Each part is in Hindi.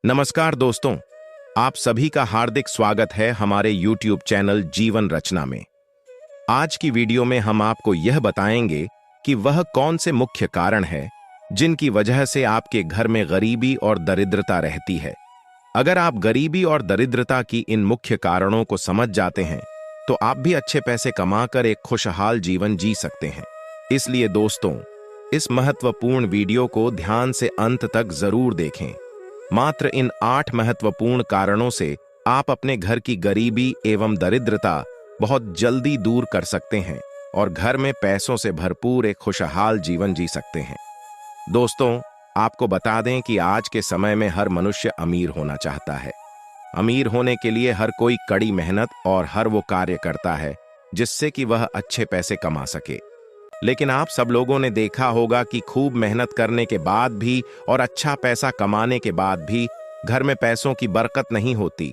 नमस्कार दोस्तों, आप सभी का हार्दिक स्वागत है हमारे YouTube चैनल जीवन रचना में। आज की वीडियो में हम आपको यह बताएंगे कि वह कौन से मुख्य कारण हैं जिनकी वजह से आपके घर में गरीबी और दरिद्रता रहती है। अगर आप गरीबी और दरिद्रता की इन मुख्य कारणों को समझ जाते हैं तो आप भी अच्छे पैसे कमाकर एक खुशहाल जीवन जी सकते हैं। इसलिए दोस्तों, इस महत्वपूर्ण वीडियो को ध्यान से अंत तक जरूर देखें। मात्र इन 8 महत्वपूर्ण कारणों से आप अपने घर की गरीबी एवं दरिद्रता बहुत जल्दी दूर कर सकते हैं और घर में पैसों से भरपूर एक खुशहाल जीवन जी सकते हैं। दोस्तों, आपको बता दें कि आज के समय में हर मनुष्य अमीर होना चाहता है। अमीर होने के लिए हर कोई कड़ी मेहनत और हर वो कार्य करता है जिससे कि वह अच्छे पैसे कमा सके। लेकिन आप सब लोगों ने देखा होगा कि खूब मेहनत करने के बाद भी और अच्छा पैसा कमाने के बाद भी घर में पैसों की बरकत नहीं होती।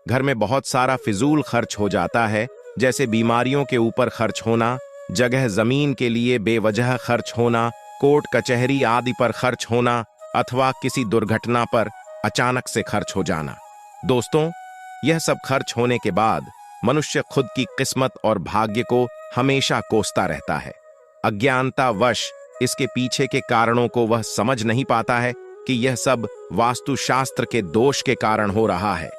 घर में बहुत सारा फिजूल खर्च हो जाता है, जैसे बीमारियों के ऊपर खर्च होना, जगह जमीन के लिए बेवजह खर्च होना, कोर्ट कचहरी आदि पर खर्च होना अथवा किसी दुर्घटना पर अचानक से खर्च हो जाना। दोस्तों, यह सब खर्च होने के बाद मनुष्य खुद की किस्मत और भाग्य को हमेशा कोसता रहता है। अज्ञानतावश इसके पीछे के कारणों को वह समझ नहीं पाता है कि यह सब वास्तुशास्त्र के दोष के कारण हो रहा है,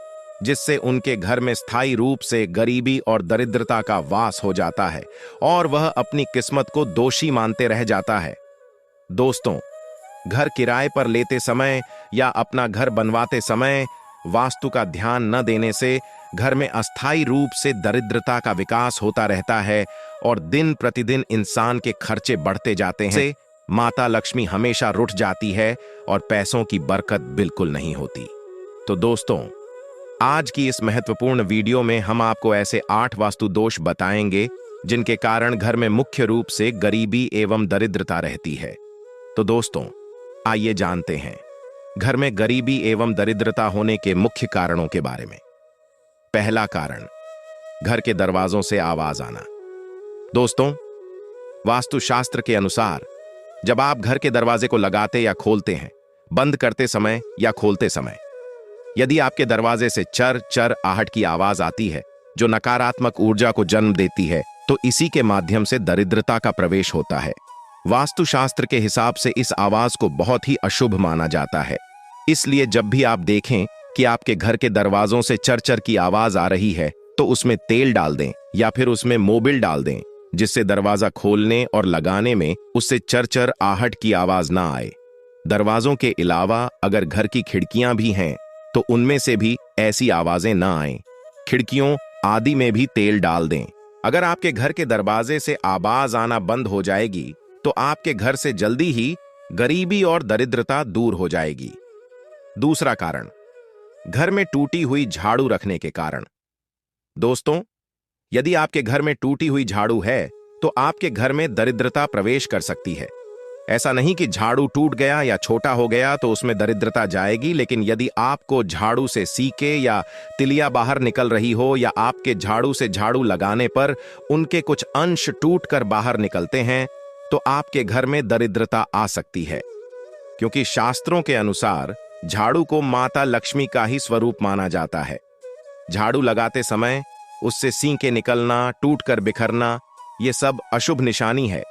जिससे उनके घर में स्थायी रूप से गरीबी और दरिद्रता का वास हो जाता है और वह अपनी किस्मत को दोषी मानते रह जाता है। दोस्तों, घर किराए पर लेते समय या अपना घर बनवाते समय वास्तु का ध्यान न देने से घर में अस्थायी रूप से दरिद्रता का विकास होता रहता है और दिन प्रतिदिन इंसान के खर्चे बढ़ते जाते हैं। माता लक्ष्मी हमेशा रुठ जाती है और पैसों की बरकत बिल्कुल नहीं होती। तो दोस्तों, आज की इस महत्वपूर्ण वीडियो में हम आपको ऐसे 8 वास्तु दोष बताएंगे जिनके कारण घर में मुख्य रूप से गरीबी एवं दरिद्रता रहती है। तो दोस्तों, आइए जानते हैं घर में गरीबी एवं दरिद्रता होने के मुख्य कारणों के बारे में। पहला कारण, घर के दरवाजों से आवाज आना। दोस्तों, वास्तुशास्त्र के अनुसार जब आप घर के दरवाजे को लगाते या खोलते हैं, बंद करते समय या खोलते समय, यदि आपके दरवाजे से चर चर आहट की आवाज आती है जो नकारात्मक ऊर्जा को जन्म देती है, तो इसी के माध्यम से दरिद्रता का प्रवेश होता है। वास्तुशास्त्र के हिसाब से इस आवाज को बहुत ही अशुभ माना जाता है। इसलिए जब भी आप देखें कि आपके घर के दरवाजों से चर चर की आवाज आ रही है तो उसमें तेल डाल दें या फिर उसमें मोबिल डाल दें, जिससे दरवाजा खोलने और लगाने में उससे चर चर आहट की आवाज ना आए। दरवाजों के अलावा अगर घर की खिड़कियां भी हैं तो उनमें से भी ऐसी आवाजें ना आए। खिड़कियों आदि में भी तेल डाल दें। अगर आपके घर के दरवाजे से आवाज आना बंद हो जाएगी तो आपके घर से जल्दी ही गरीबी और दरिद्रता दूर हो जाएगी। दूसरा कारण, घर में टूटी हुई झाड़ू रखने के कारण। दोस्तों, यदि आपके घर में टूटी हुई झाड़ू है तो आपके घर में दरिद्रता प्रवेश कर सकती है। ऐसा नहीं कि झाड़ू टूट गया या छोटा हो गया तो उसमें दरिद्रता जाएगी, लेकिन यदि आपको झाड़ू से सीके या तिलिया बाहर निकल रही हो या आपके झाड़ू से झाड़ू लगाने पर उनके कुछ अंश टूटकर बाहर निकलते हैं तो आपके घर में दरिद्रता आ सकती है, क्योंकि शास्त्रों के अनुसार झाड़ू को माता लक्ष्मी का ही स्वरूप माना जाता है। झाड़ू लगाते समय उससे सींके निकलना, टूटकर बिखरना, ये सब अशुभ निशानी है।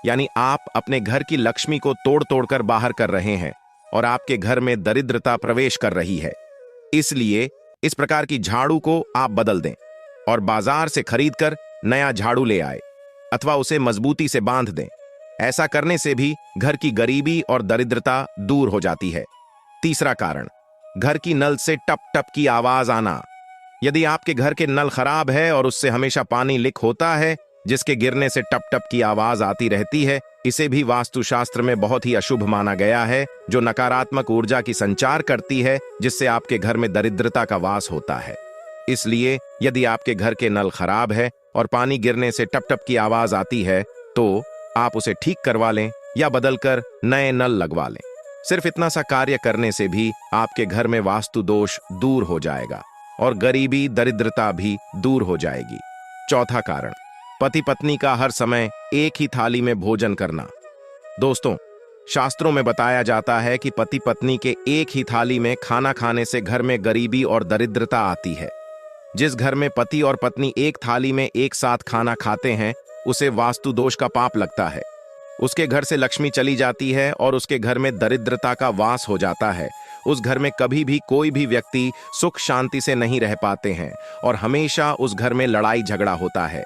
यानी आप अपने घर की लक्ष्मी को तोड़ तोड़कर बाहर कर रहे हैं और आपके घर में दरिद्रता प्रवेश कर रही है। इसलिए इस प्रकार की झाड़ू को आप बदल दें और बाजार से खरीदकर नया झाड़ू ले आए अथवा उसे मजबूती से बांध दें। ऐसा करने से भी घर की गरीबी और दरिद्रता दूर हो जाती है। तीसरा कारण, घर की नल से टप टप की आवाज आना। यदि आपके घर के नल खराब है और उससे हमेशा पानी लीक होता है जिसके गिरने से टप टप की आवाज आती रहती है, इसे भी वास्तुशास्त्र में बहुत ही अशुभ माना गया है, जो नकारात्मक ऊर्जा की संचार करती है, जिससे आपके घर में दरिद्रता का वास होता है। इसलिए यदि आपके घर के नल खराब है और पानी गिरने से टप टप की आवाज आती है तो आप उसे ठीक करवा लें या बदलकर नए नल लगवा लें। सिर्फ इतना सा कार्य करने से भी आपके घर में वास्तु दोष दूर हो जाएगा और गरीबी दरिद्रता भी दूर हो जाएगी। चौथा कारण, पति पत्नी का हर समय एक ही थाली में भोजन करना। दोस्तों, शास्त्रों में बताया जाता है कि पति पत्नी के एक ही थाली में खाना खाने से घर में गरीबी और दरिद्रता आती है। जिस घर में पति और पत्नी एक थाली में एक साथ खाना खाते हैं, उसे वास्तु दोष का पाप लगता है। उसके घर से लक्ष्मी चली जाती है और उसके घर में दरिद्रता का वास हो जाता है। उस घर में कभी भी कोई भी व्यक्ति सुख शांति से नहीं रह पाते हैं और हमेशा उस घर में लड़ाई झगड़ा होता है।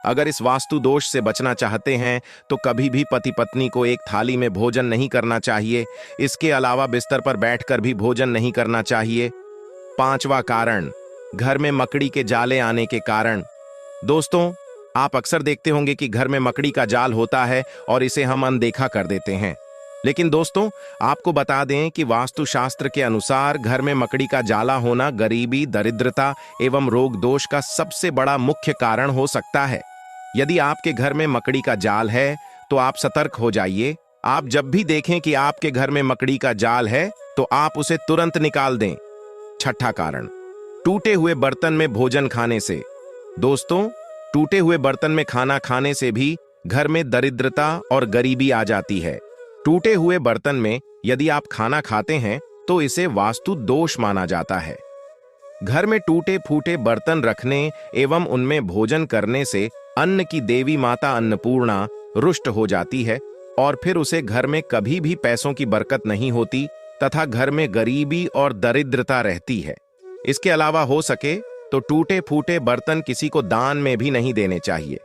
अगर इस वास्तु दोष से बचना चाहते हैं तो कभी भी पति पत्नी को एक थाली में भोजन नहीं करना चाहिए। इसके अलावा बिस्तर पर बैठकर भी भोजन नहीं करना चाहिए। 5वां कारण, घर में मकड़ी के जाले आने के कारण। दोस्तों, आप अक्सर देखते होंगे कि घर में मकड़ी का जाल होता है और इसे हम अनदेखा कर देते हैं। लेकिन दोस्तों, आपको बता दें कि वास्तुशास्त्र के अनुसार घर में मकड़ी का जाला होना गरीबी, दरिद्रता एवं रोग दोष का सबसे बड़ा मुख्य कारण हो सकता है। यदि आपके घर में मकड़ी का जाल है तो आप सतर्क हो जाइए। आप जब भी देखें कि आपके घर में मकड़ी का जाल है तो आप उसे तुरंत निकाल दें। 6वां कारण, टूटे हुए बर्तन में भोजन खाने से। दोस्तों, टूटे हुए बर्तन में खाना खाने से भी घर में दरिद्रता और गरीबी आ जाती है। टूटे हुए बर्तन में यदि आप खाना खाते हैं तो इसे वास्तु दोष माना जाता है। घर में टूटे फूटे बर्तन रखने एवं उनमें भोजन करने से अन्न की देवी माता अन्नपूर्णा रुष्ट हो जाती है और फिर उसे घर में कभी भी पैसों की बरकत नहीं होती तथा घर में गरीबी और दरिद्रता रहती है। इसके अलावा हो सके तो टूटे फूटे बर्तन किसी को दान में भी नहीं देने चाहिए।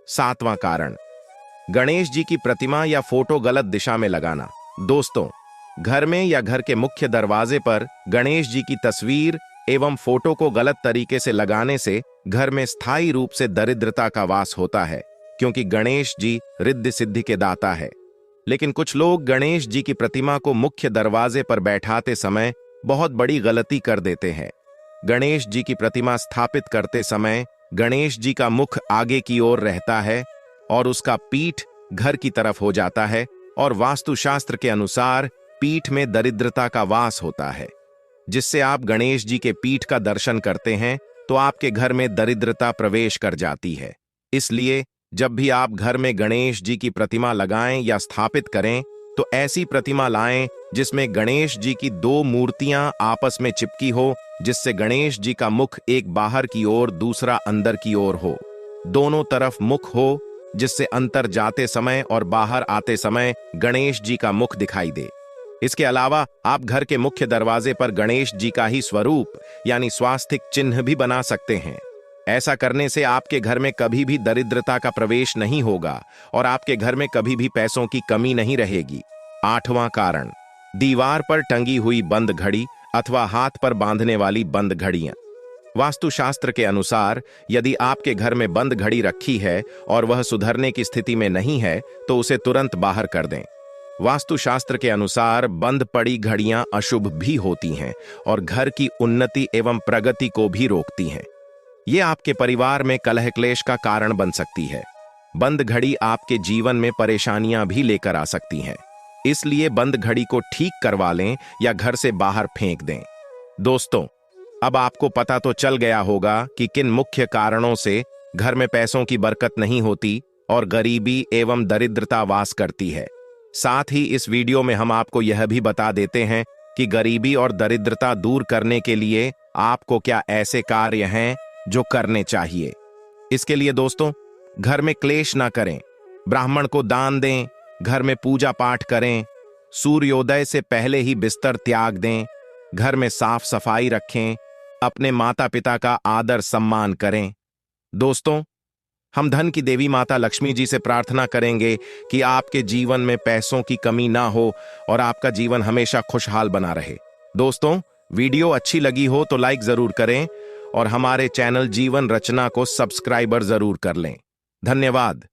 7वां कारण, गणेश जी की प्रतिमा या फोटो गलत दिशा में लगाना। दोस्तों, घर में या घर के मुख्य दरवाजे पर गणेश जी की तस्वीर एवं फोटो को गलत तरीके से लगाने से घर में स्थायी रूप से दरिद्रता का वास होता है, क्योंकि गणेश जी रिद्धि सिद्धि के दाता है। लेकिन कुछ लोग गणेश जी की प्रतिमा को मुख्य दरवाजे पर बैठाते समय बहुत बड़ी गलती कर देते हैं। गणेश जी की प्रतिमा स्थापित करते समय गणेश जी का मुख आगे की ओर रहता है और उसका पीठ घर की तरफ हो जाता है और वास्तुशास्त्र के अनुसार पीठ में दरिद्रता का वास होता है। जिससे आप गणेश जी के पीठ का दर्शन करते हैं तो आपके घर में दरिद्रता प्रवेश कर जाती है। इसलिए जब भी आप घर में गणेश जी की प्रतिमा लगाएं या स्थापित करें तो ऐसी प्रतिमा लाएं जिसमें गणेश जी की 2 मूर्तियां आपस में चिपकी हो, जिससे गणेश जी का मुख एक बाहर की ओर दूसरा अंदर की ओर हो। दोनों तरफ मुख हो जिससे अंतर जाते समय और बाहर आते समय गणेश जी का मुख दिखाई दे। इसके अलावा आप घर के मुख्य दरवाजे पर गणेश जी का ही स्वरूप यानी स्वास्तिक चिन्ह भी बना सकते हैं। ऐसा करने से आपके घर में कभी भी दरिद्रता का प्रवेश नहीं होगा और आपके घर में कभी भी पैसों की कमी नहीं रहेगी। 8वां कारण, दीवार पर टंगी हुई बंद घड़ी अथवा हाथ पर बांधने वाली बंद घड़ियां। वास्तुशास्त्र के अनुसार यदि आपके घर में बंद घड़ी रखी है और वह सुधरने की स्थिति में नहीं है तो उसे तुरंत बाहर कर दें। वास्तुशास्त्र के अनुसार बंद पड़ी घड़ियां अशुभ भी होती हैं और घर की उन्नति एवं प्रगति को भी रोकती हैं। ये आपके परिवार में कलह क्लेश का कारण बन सकती है। बंद घड़ी आपके जीवन में परेशानियां भी लेकर आ सकती हैं। इसलिए बंद घड़ी को ठीक करवा लें या घर से बाहर फेंक दें। दोस्तों, अब आपको पता तो चल गया होगा कि किन मुख्य कारणों से घर में पैसों की बरकत नहीं होती और गरीबी एवं दरिद्रता वास करती है। साथ ही इस वीडियो में हम आपको यह भी बता देते हैं कि गरीबी और दरिद्रता दूर करने के लिए आपको क्या ऐसे कार्य हैं जो करने चाहिए। इसके लिए दोस्तों, घर में क्लेश ना करें, ब्राह्मण को दान दें, घर में पूजा पाठ करें, सूर्योदय से पहले ही बिस्तर त्याग दें, घर में साफ सफाई रखें, अपने माता पिता का आदर सम्मान करें। दोस्तों, हम धन की देवी माता लक्ष्मी जी से प्रार्थना करेंगे कि आपके जीवन में पैसों की कमी ना हो और आपका जीवन हमेशा खुशहाल बना रहे। दोस्तों, वीडियो अच्छी लगी हो तो लाइक जरूर करें और हमारे चैनल जीवन रचना को सब्सक्राइबर जरूर कर लें। धन्यवाद।